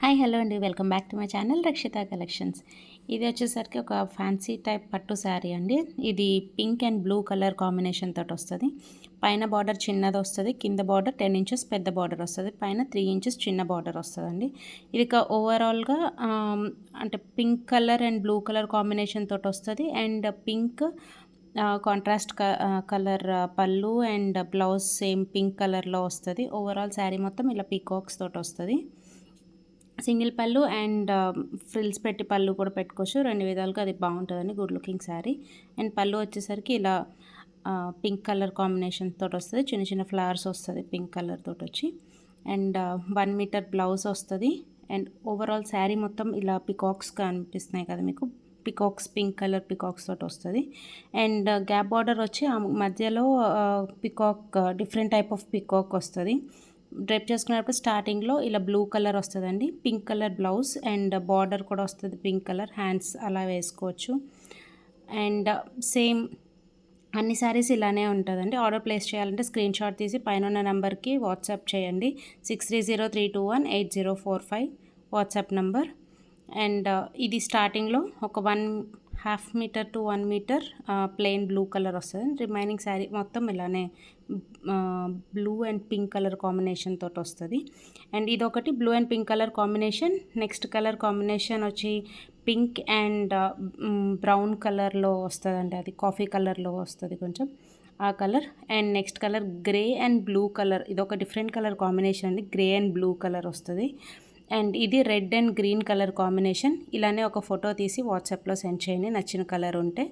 Hi hello అండి, welcome back to my channel Rakshita collections. ఇది వచ్చేసరికి ఒక ఫ్యాన్సీ టైప్ పట్టు శారీ అండి. ఇది pink and blue colour combination తోటి వస్తుంది. పైన బార్డర్ చిన్నది వస్తుంది, కింద బార్డర్ 10 ఇంచెస్ పెద్ద బార్డర్ వస్తుంది, పైన 3 ఇంచెస్ చిన్న బార్డర్ వస్తుందండి. ఇది ఓవరాల్గా అంటే pink colour and blue colour combination తోటి వస్తుంది. అండ్ పింక్ కాంట్రాస్ట్ కలర్ పళ్ళు అండ్ బ్లౌజ్ సేమ్ పింక్ కలర్లో వస్తుంది. ఓవరాల్ శారీ మొత్తం ఇలా పీకాక్స్ తోటి వస్తుంది. సింగిల్ పళ్ళు అండ్ ఫ్రిల్స్ పెట్టి పళ్ళు కూడా పెట్టుకోవచ్చు. రెండు విధాలుగా అది బాగుంటుందండి, గుడ్ లుకింగ్ శారీ. అండ్ పళ్ళు వచ్చేసరికి ఇలా పింక్ కలర్ కాంబినేషన్ తోటి వస్తుంది, చిన్న చిన్న ఫ్లవర్స్ వస్తుంది పింక్ కలర్ తోటి వచ్చి. అండ్ 1 మీటర్ బ్లౌజ్ వస్తుంది. అండ్ ఓవరాల్ శారీ మొత్తం ఇలా పికాక్స్ కనిపిస్తున్నాయి కదా మీకు, పికాక్స్ పింక్ కలర్ పికాక్స్ తోటి వస్తుంది. అండ్ గ్యాప్ బార్డర్ వచ్చి ఆ మధ్యలో peacock different type of peacock వస్తుంది. డ్రెప్ చేసుకున్నప్పుడు స్టార్టింగ్లో ఇలా బ్లూ కలర్ వస్తుందండి, pink colour blouse and border కూడా వస్తుంది పింక్ కలర్, హ్యాండ్స్ అలా వేసుకోవచ్చు. అండ్ సేమ్ అన్ని శారీస్ ఇలానే ఉంటుందండి. ఆర్డర్ ప్లేస్ చేయాలంటే స్క్రీన్ షాట్ తీసి పైన ఉన్న నెంబర్కి వాట్సాప్ చేయండి. 6303218045 వాట్సాప్ నెంబర్. అండ్ ఇది స్టార్టింగ్లో ఒక 1.5 metre to 1 metre plain blue colour వస్తుంది. రిమైనింగ్ శారీ మొత్తం ఇలానే blue and pink colour combination తోటి వస్తుంది. అండ్ ఇదొకటి blue and pink colour combination. Next colour combination వచ్చి పింక్ అండ్ బ్రౌన్ కలర్లో వస్తుందండి, అది కాఫీ కలర్లో వస్తుంది కొంచెం ఆ colour. And next colour grey and blue colour, ఇది ఒక డిఫరెంట్ కలర్ కాంబినేషన్ అండి, గ్రే అండ్ బ్లూ కలర్ వస్తుంది. అండ్ ఇది red and green colour combination. ఇలానే ఒక ఫోటో తీసి వాట్సాప్లో సెండ్ చేయండి నచ్చిన కలర్ ఉంటే.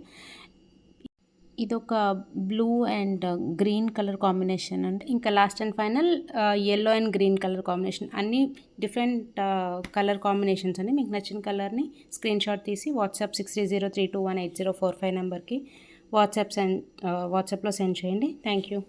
ఇదొక blue and green colour combination అండి. ఇంకా last and final yellow and green colour combination. అన్నీ డిఫరెంట్ కలర్ కాంబినేషన్స్ అండి. మీకు నచ్చిన కలర్ని స్క్రీన్ షాట్ తీసి వాట్సాప్ 6303218045 నెంబర్కి వాట్సాప్లో సెండ్ చేయండి. Thank you.